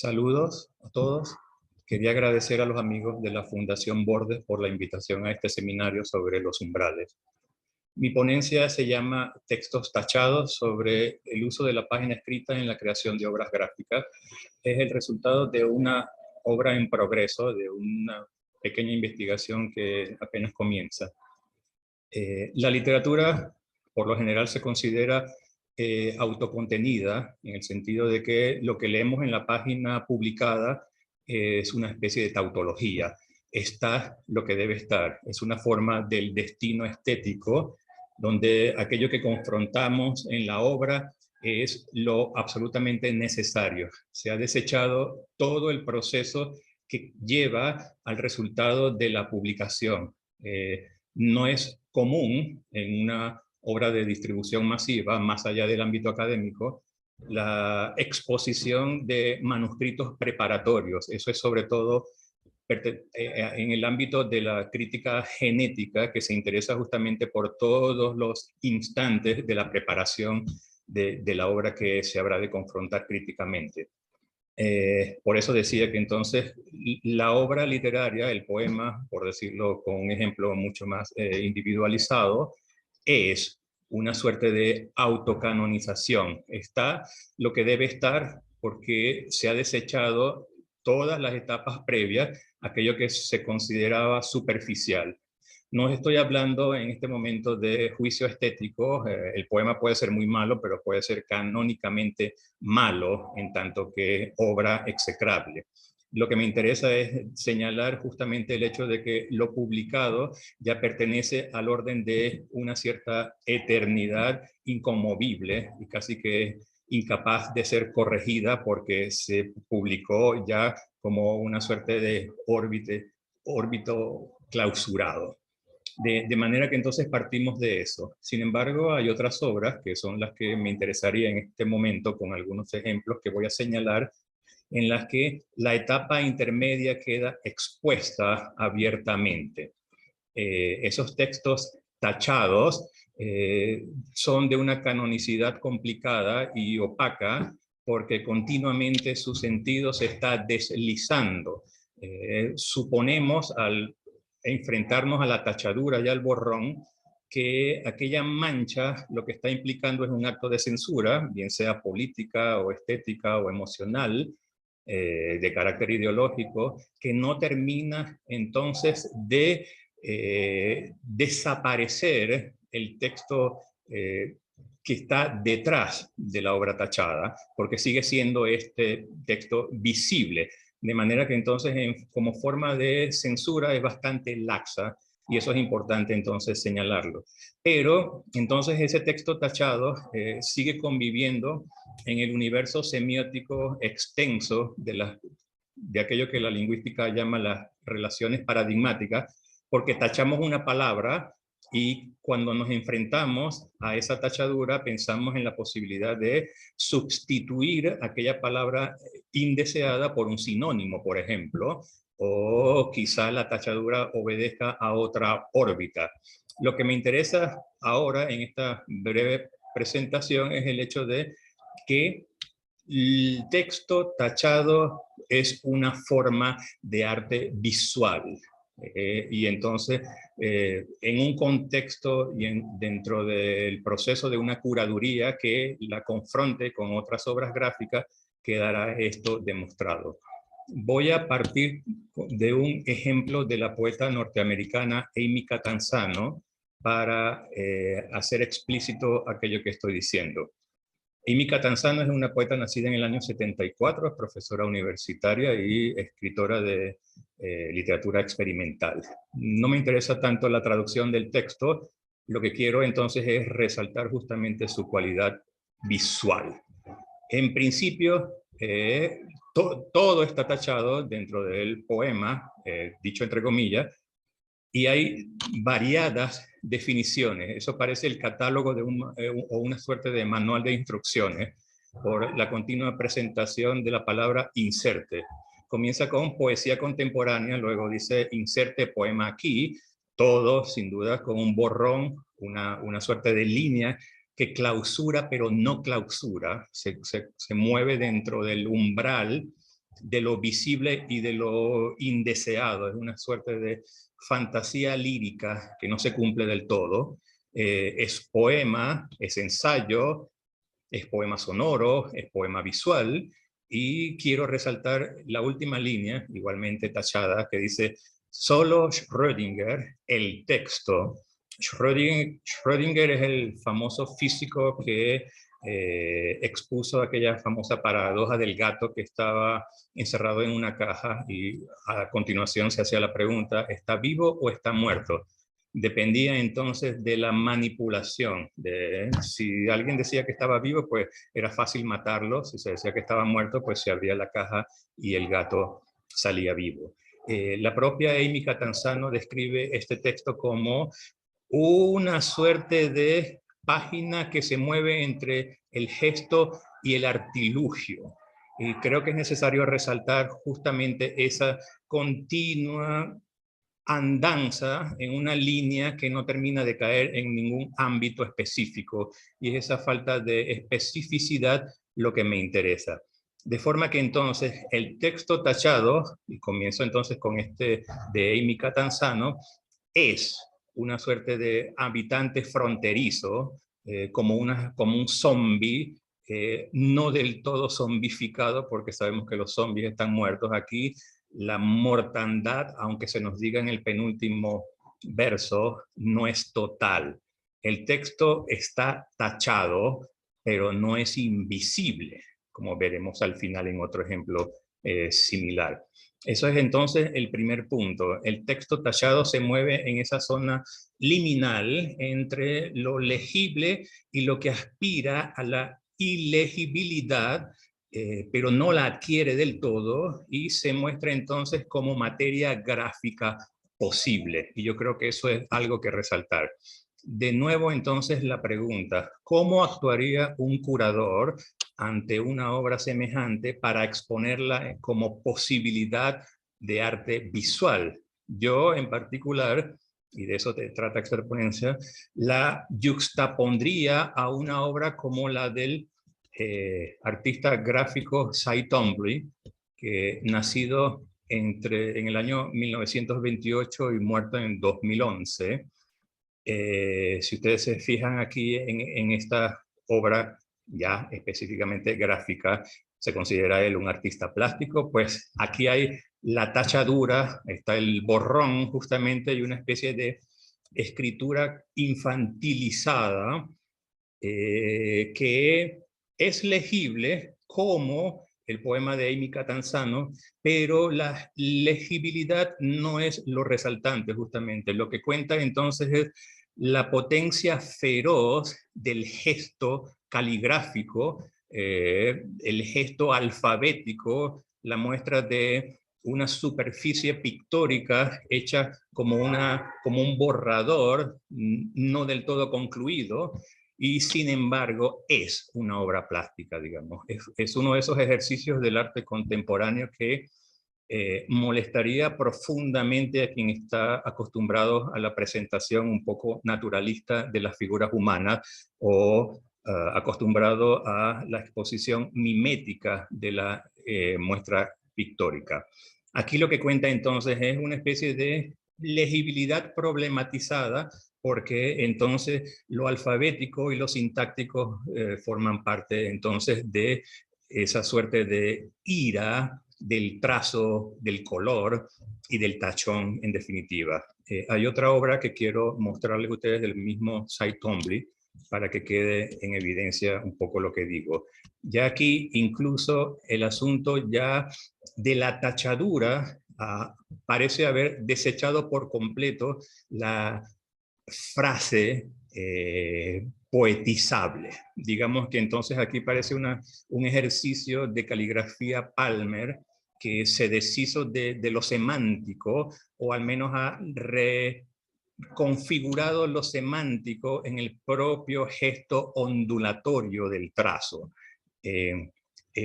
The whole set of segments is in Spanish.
Saludos a todos. Quería agradecer a los amigos de la Fundación Bordes por la invitación a este seminario sobre los umbrales. Mi ponencia se llama Textos tachados sobre el uso de la página escrita en la creación de obras gráficas. Es el resultado de una obra en progreso, de una pequeña investigación que apenas comienza. La literatura, por lo general, se considera autocontenida, en el sentido de que lo que leemos en la página publicada es una especie de tautología. Está lo que debe estar. Es una forma del destino estético, donde aquello que confrontamos en la obra es lo absolutamente necesario. Se ha desechado todo el proceso que lleva al resultado de la publicación. No es común en una obra de distribución masiva, más allá del ámbito académico, la exposición de manuscritos preparatorios. Eso es sobre todo en el ámbito de la crítica genética, que se interesa justamente por todos los instantes de la preparación de la obra que se habrá de confrontar críticamente. Por eso decía que entonces la obra literaria, el poema, por decirlo con un ejemplo mucho más individualizado, es una suerte de autocanonización. Está lo que debe estar porque se ha desechado todas las etapas previas, aquello que se consideraba superficial. No estoy hablando en este momento de juicio estético. El poema puede ser muy malo, pero puede ser canónicamente malo en tanto que obra execrable. Lo que me interesa es señalar justamente el hecho de que lo publicado ya pertenece al orden de una cierta eternidad inconmovible y casi que incapaz de ser corregida porque se publicó ya como una suerte de órbito clausurado. De manera que entonces partimos de eso. Sin embargo, hay otras obras que son las que me interesaría en este momento, con algunos ejemplos que voy a señalar, en las que la etapa intermedia queda expuesta abiertamente. Esos textos tachados son de una canonicidad complicada y opaca porque continuamente su sentido se está deslizando. Suponemos al enfrentarnos a la tachadura y al borrón que aquella mancha lo que está implicando es un acto de censura, bien sea política o estética o emocional, de carácter ideológico, que no termina entonces de desaparecer el texto que está detrás de la obra tachada, porque sigue siendo este texto visible. De manera que entonces, como forma de censura, es bastante laxa, y eso es importante entonces señalarlo. Pero entonces ese texto tachado sigue conviviendo en el universo semiótico extenso de aquello que la lingüística llama las relaciones paradigmáticas, porque tachamos una palabra y cuando nos enfrentamos a esa tachadura pensamos en la posibilidad de sustituir aquella palabra indeseada por un sinónimo, por ejemplo, o quizá la tachadura obedezca a otra órbita. Lo que me interesa ahora en esta breve presentación es el hecho de que el texto tachado es una forma de arte visual. Y entonces, en un contexto y dentro del proceso de una curaduría que la confronte con otras obras gráficas, quedará esto demostrado. Voy a partir de un ejemplo de la poeta norteamericana Amy Catanzaro para hacer explícito aquello que estoy diciendo. Amy Catanzaro es una poeta nacida en el año 74, es profesora universitaria y escritora de literatura experimental. No me interesa tanto la traducción del texto, lo que quiero entonces es resaltar justamente su cualidad visual. En principio, todo está tachado dentro del poema, dicho entre comillas, y hay variadas definiciones. Eso parece el catálogo de o una suerte de manual de instrucciones por la continua presentación de la palabra inserte. Comienza con poesía contemporánea, luego dice inserte poema aquí, todo sin duda con un borrón, una suerte de línea que clausura pero no clausura, se mueve dentro del umbral de lo visible y de lo indeseado. Es una suerte de fantasía lírica que no se cumple del todo. Es poema, es ensayo, es poema sonoro, es poema visual, y quiero resaltar la última línea, igualmente tachada, que dice: solo Schrödinger, el texto. Schrödinger es el famoso físico que expuso aquella famosa paradoja del gato que estaba encerrado en una caja y a continuación se hacía la pregunta: ¿está vivo o está muerto? Dependía entonces de la manipulación. Si alguien decía que estaba vivo, pues era fácil matarlo. Si se decía que estaba muerto, pues se abría la caja y el gato salía vivo. La propia Amy Catanzaro describe este texto como una suerte de página que se mueve entre el gesto y el artilugio. Y creo que es necesario resaltar justamente esa continua andanza en una línea que no termina de caer en ningún ámbito específico, y es esa falta de especificidad lo que me interesa. De forma que entonces el texto tachado, y comienzo entonces con este de Amy Catanzaro, es una suerte de habitante fronterizo, como un zombie, no del todo zombificado, porque sabemos que los zombies están muertos. Aquí la mortandad, aunque se nos diga en el penúltimo verso, no es total. El texto está tachado, pero no es invisible, como veremos al final en otro ejemplo similar. Eso es entonces el primer punto. El texto tachado se mueve en esa zona liminal entre lo legible y lo que aspira a la ilegibilidad, pero no la adquiere del todo, y se muestra entonces como materia gráfica posible. Y yo creo que eso es algo que resaltar. De nuevo entonces la pregunta: ¿cómo actuaría un curador ante una obra semejante para exponerla como posibilidad de arte visual? Yo en particular, y de eso te trata esta ponencia, la yuxtapondría a una obra como la del artista gráfico Cy Twombly, que nacido en el año 1928 y muerto en 2011. Si ustedes se fijan aquí en esta obra ya específicamente gráfica, se considera él un artista plástico. Pues aquí hay la tachadura, está el borrón justamente, y una especie de escritura infantilizada, que es legible como el poema de Amy Catanzaro, pero la legibilidad no es lo resaltante justamente. Lo que cuenta entonces es la potencia feroz del gesto caligráfico, el gesto alfabético, la muestra de una superficie pictórica hecha como un borrador no del todo concluido, y sin embargo es una obra plástica, digamos. Es uno de esos ejercicios del arte contemporáneo que molestaría profundamente a quien está acostumbrado a la presentación un poco naturalista de las figuras humanas, o acostumbrado a la exposición mimética de la muestra pictórica. Aquí lo que cuenta entonces es una especie de legibilidad problematizada, porque entonces lo alfabético y lo sintáctico forman parte entonces de esa suerte de ira del trazo, del color y del tachón en definitiva. Hay otra obra que quiero mostrarles a ustedes del mismo Cy Twombly para que quede en evidencia un poco lo que digo. Ya aquí incluso el asunto ya de la tachadura parece haber desechado por completo la frase poetizable. Digamos que entonces aquí parece un ejercicio de caligrafía Palmer que se deshizo de lo semántico, o al menos ha reconfigurado lo semántico en el propio gesto ondulatorio del trazo.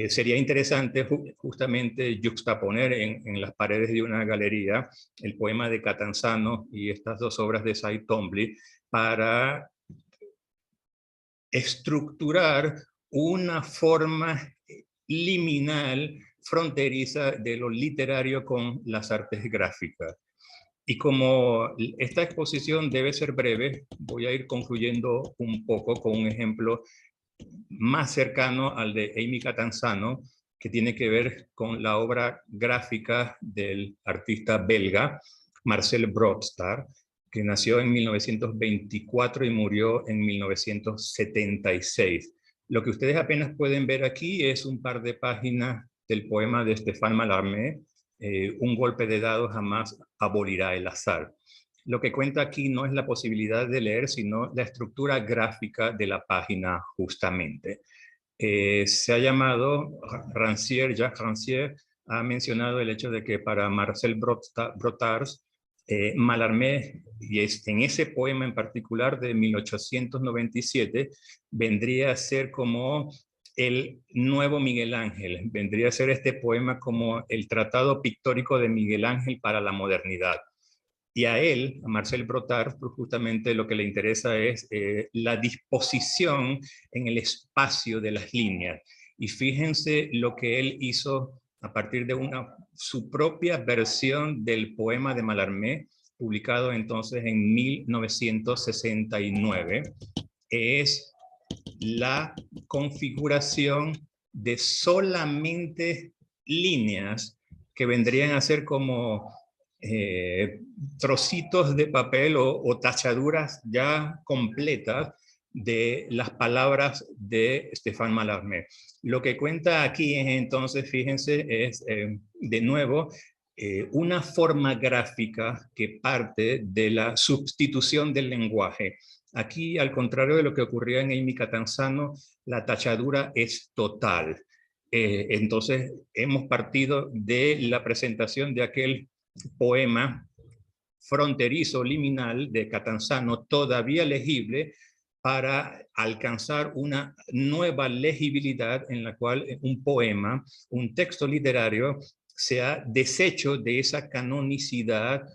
Sería interesante justamente yuxtaponer en las paredes de una galería el poema de Catanzaro y estas dos obras de Cy Twombly para estructurar una forma liminal fronteriza de lo literario con las artes gráficas. Y como esta exposición debe ser breve, voy a ir concluyendo un poco con un ejemplo más cercano al de Amy Catanzano, que tiene que ver con la obra gráfica del artista belga Marcel Brodstar, que nació en 1924 y murió en 1976. Lo que ustedes apenas pueden ver aquí es un par de páginas del poema de Stéphane Mallarmé, Un golpe de dado jamás abolirá el azar. Lo que cuenta aquí no es la posibilidad de leer, sino la estructura gráfica de la página justamente. Se ha llamado, Jacques Rancière ha mencionado el hecho de que para Marcel Brotars, Mallarmé, y en ese poema en particular de 1897, vendría a ser como el nuevo Miguel Ángel, vendría a ser este poema como el tratado pictórico de Miguel Ángel para la modernidad. Y a él, a Marcel Brotard, justamente lo que le interesa es la disposición en el espacio de las líneas. Y fíjense lo que él hizo a partir de su propia versión del poema de Mallarmé, publicado entonces en 1969, es la configuración de solamente líneas que vendrían a ser como trocitos de papel o tachaduras ya completas de las palabras de Stéphane Mallarmé. Lo que cuenta aquí es entonces, fíjense, es de nuevo una forma gráfica que parte de la sustitución del lenguaje. Aquí, al contrario de lo que ocurría en Amy Catanzano, la tachadura es total. Entonces, hemos partido de la presentación de aquel poema fronterizo liminal de Catanzano, todavía legible, para alcanzar una nueva legibilidad en la cual un poema, un texto literario, se ha deshecho de esa canonicidad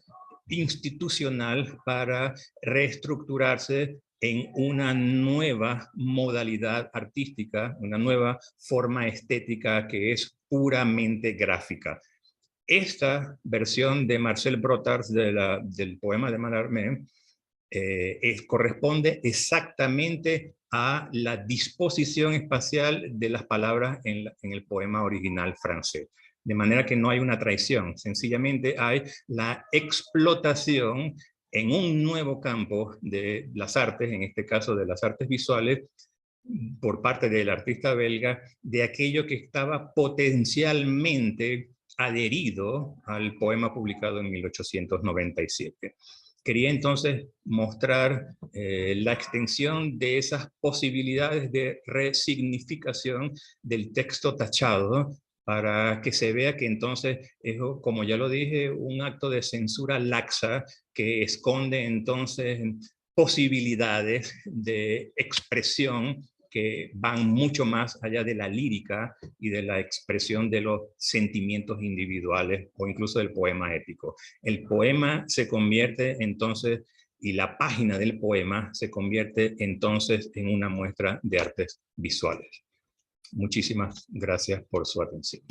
institucional para reestructurarse en una nueva modalidad artística, una nueva forma estética que es puramente gráfica. Esta versión de Marcel Brotard del poema de Mallarmé corresponde exactamente a la disposición espacial de las palabras en el poema original francés. De manera que no hay una traición, sencillamente hay la explotación en un nuevo campo de las artes, en este caso de las artes visuales, por parte del artista belga, de aquello que estaba potencialmente adherido al poema publicado en 1897. Quería entonces mostrar la extensión de esas posibilidades de resignificación del texto tachado para que se vea que entonces es, como ya lo dije, un acto de censura laxa que esconde entonces posibilidades de expresión que van mucho más allá de la lírica y de la expresión de los sentimientos individuales o incluso del poema épico. El poema se convierte entonces, y la página del poema se convierte entonces en una muestra de artes visuales. Muchísimas gracias por su atención.